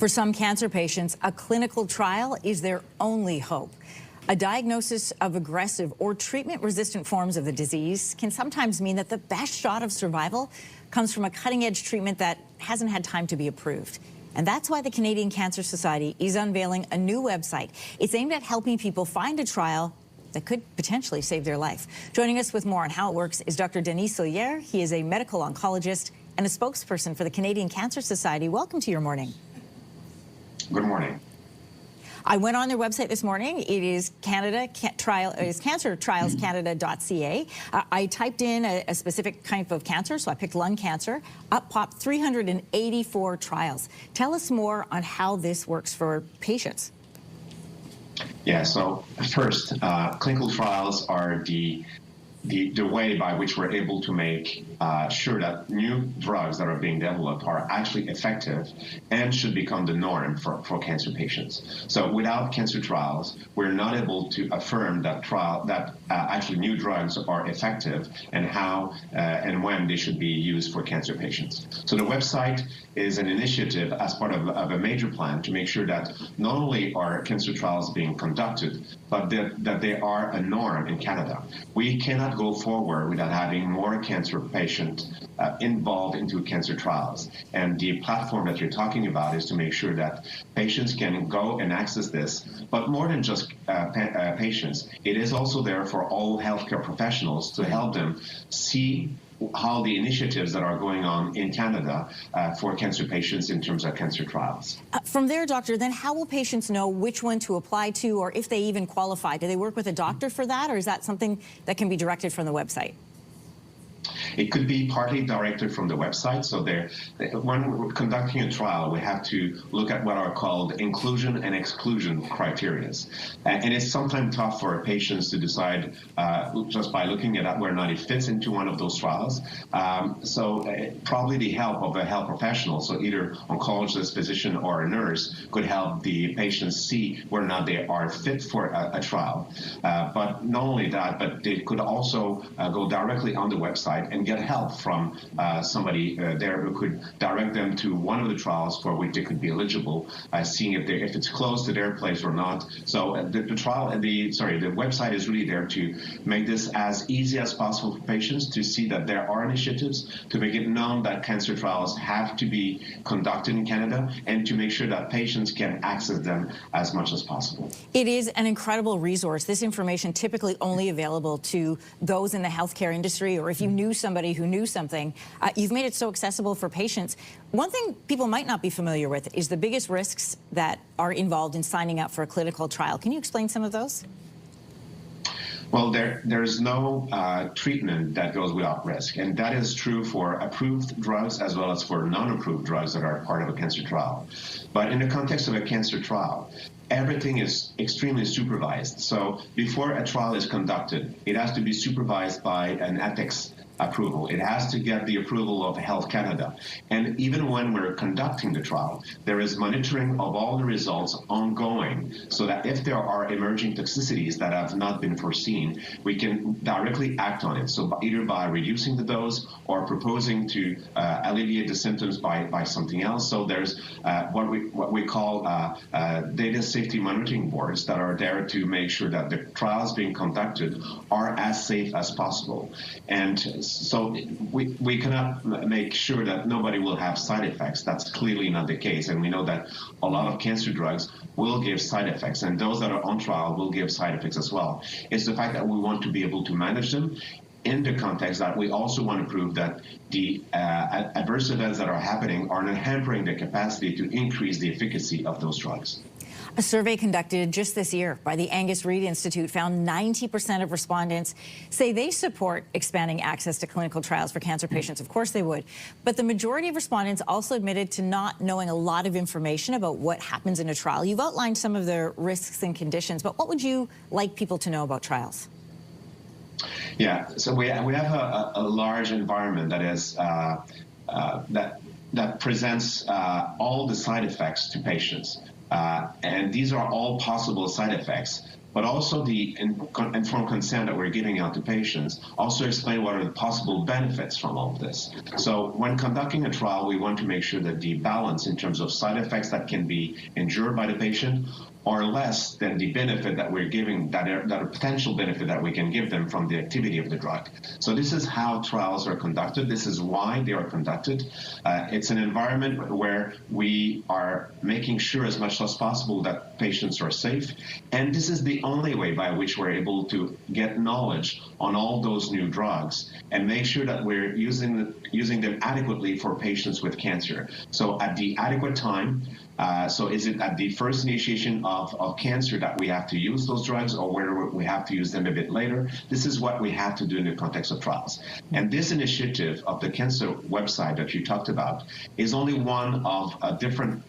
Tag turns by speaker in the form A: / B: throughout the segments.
A: For some cancer patients, a clinical trial is their only hope. A diagnosis of aggressive or treatment-resistant forms of the disease can sometimes mean that the best shot of survival comes from a cutting-edge treatment that hasn't had time to be approved. And that's why the Canadian Cancer Society is unveiling a new website. It's aimed at helping people find a trial that could potentially save their life. Joining us with more on how it works is Dr. Denis Soulieres. He is a medical oncologist and a spokesperson for the Canadian Cancer Society. Welcome to your morning.
B: Good morning.
A: I went on their website this morning. It is cancertrialscanada.ca. I typed in a specific type of cancer, so I picked lung cancer. Up popped 384 trials. Tell us more on how this works for patients.
B: Yeah, so first, clinical trials are the way by which we're able to make sure that new drugs that are being developed are actually effective and should become the norm for cancer patients. So without cancer trials, we're not able to affirm that actually new drugs are effective and how and when they should be used for cancer patients. So the website is an initiative as part of a major plan to make sure that not only are cancer trials being conducted, but that they are a norm in Canada. We cannot go forward without having more cancer patients involved into cancer trials. And the platform that you're talking about is to make sure that patients can go and access this, but more than just patients, it is also there for all healthcare professionals to help them see how the initiatives that are going on in Canada for cancer patients in terms of cancer trials.
A: From there, doctor, then how will patients know which one to apply to or if they even qualify? Do they work with a doctor for that, or is that something that can be directed from the website?
B: It could be partly directed from the website. So when we're conducting a trial, we have to look at what are called inclusion and exclusion criteria. And it's sometimes tough for patients to decide just by looking at whether or not it fits into one of those trials. Probably the help of a health professional, so either oncologist, physician, or a nurse, could help the patients see whether or not they are fit for a trial. But not only that, but they could also go directly on the website and get help from somebody there who could direct them to one of the trials for which they could be eligible, seeing if it's close to their place or not. So the website is really there to make this as easy as possible for patients to see that there are initiatives, to make it known that cancer trials have to be conducted in Canada, and to make sure that patients can access them as much as possible.
A: It is an incredible resource. This information typically only available to those in the healthcare industry, or if you knew somebody who knew something. You've made it so accessible for patients. One thing people might not be familiar with is the biggest risks that are involved in signing up for a clinical trial. Can you explain some of those?
B: Well, there's no treatment that goes without risk, and that is true for approved drugs as well as for non-approved drugs that are part of a cancer trial. But in the context of a cancer trial, everything is extremely supervised. So before a trial is conducted, it has to be supervised by an ethics approval. It has to get the approval of Health Canada. And even when we're conducting the trial, there is monitoring of all the results ongoing, so that if there are emerging toxicities that have not been foreseen, we can directly act on it. So either by reducing the dose or proposing to alleviate the symptoms by something else. So there's what we call data safety monitoring boards that are there to make sure that the trials being conducted are as safe as possible. And so we cannot make sure that nobody will have side effects. That's clearly not the case. And we know that a lot of cancer drugs will give side effects, and those that are on trial will give side effects as well. It's the fact that we want to be able to manage them in the context that we also want to prove that the adverse events that are happening are not hampering the capacity to increase the efficacy of those drugs.
A: A survey conducted just this year by the Angus Reid Institute found 90% of respondents say they support expanding access to clinical trials for cancer patients. Of course they would. But the majority of respondents also admitted to not knowing a lot of information about what happens in a trial. You've outlined some of the risks and conditions, but what would you like people to know about trials?
B: Yeah, so we have a large environment that is that presents all the side effects to patients. And these are all possible side effects. But also the informed consent that we're giving out to patients also explain what are the possible benefits from all of this. So when conducting a trial, we want to make sure that the balance in terms of side effects that can be endured by the patient are less than the benefit that we're giving, that are potential benefit that we can give them from the activity of the drug. So this is how trials are conducted. This is why they are conducted. It's an environment where we are making sure as much as possible that patients are safe. And this is the only way by which we're able to get knowledge on all those new drugs and make sure that we're using them adequately for patients with cancer. So at the adequate time, so is it at the first initiation of cancer that we have to use those drugs, or whether we have to use them a bit later? This is what we have to do in the context of trials. And this initiative of the cancer website that you talked about is only one of a different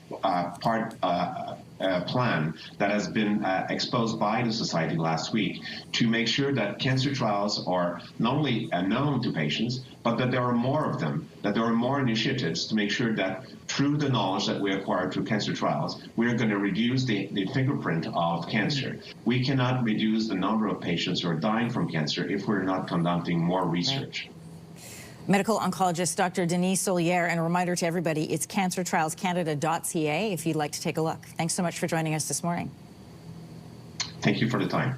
B: plan that has been exposed by the Society last week to make sure that cancer trials are not only known to patients, but that there are more of them, that there are more initiatives to make sure that through the knowledge that we acquire through cancer trials, we're going to reduce the fingerprint of cancer. We cannot reduce the number of patients who are dying from cancer if we're not conducting more research.
A: Medical oncologist Dr. Denis Soulieres, and a reminder to everybody, it's cancertrialscanada.ca if you'd like to take a look. Thanks so much for joining us this morning.
B: Thank you for the time.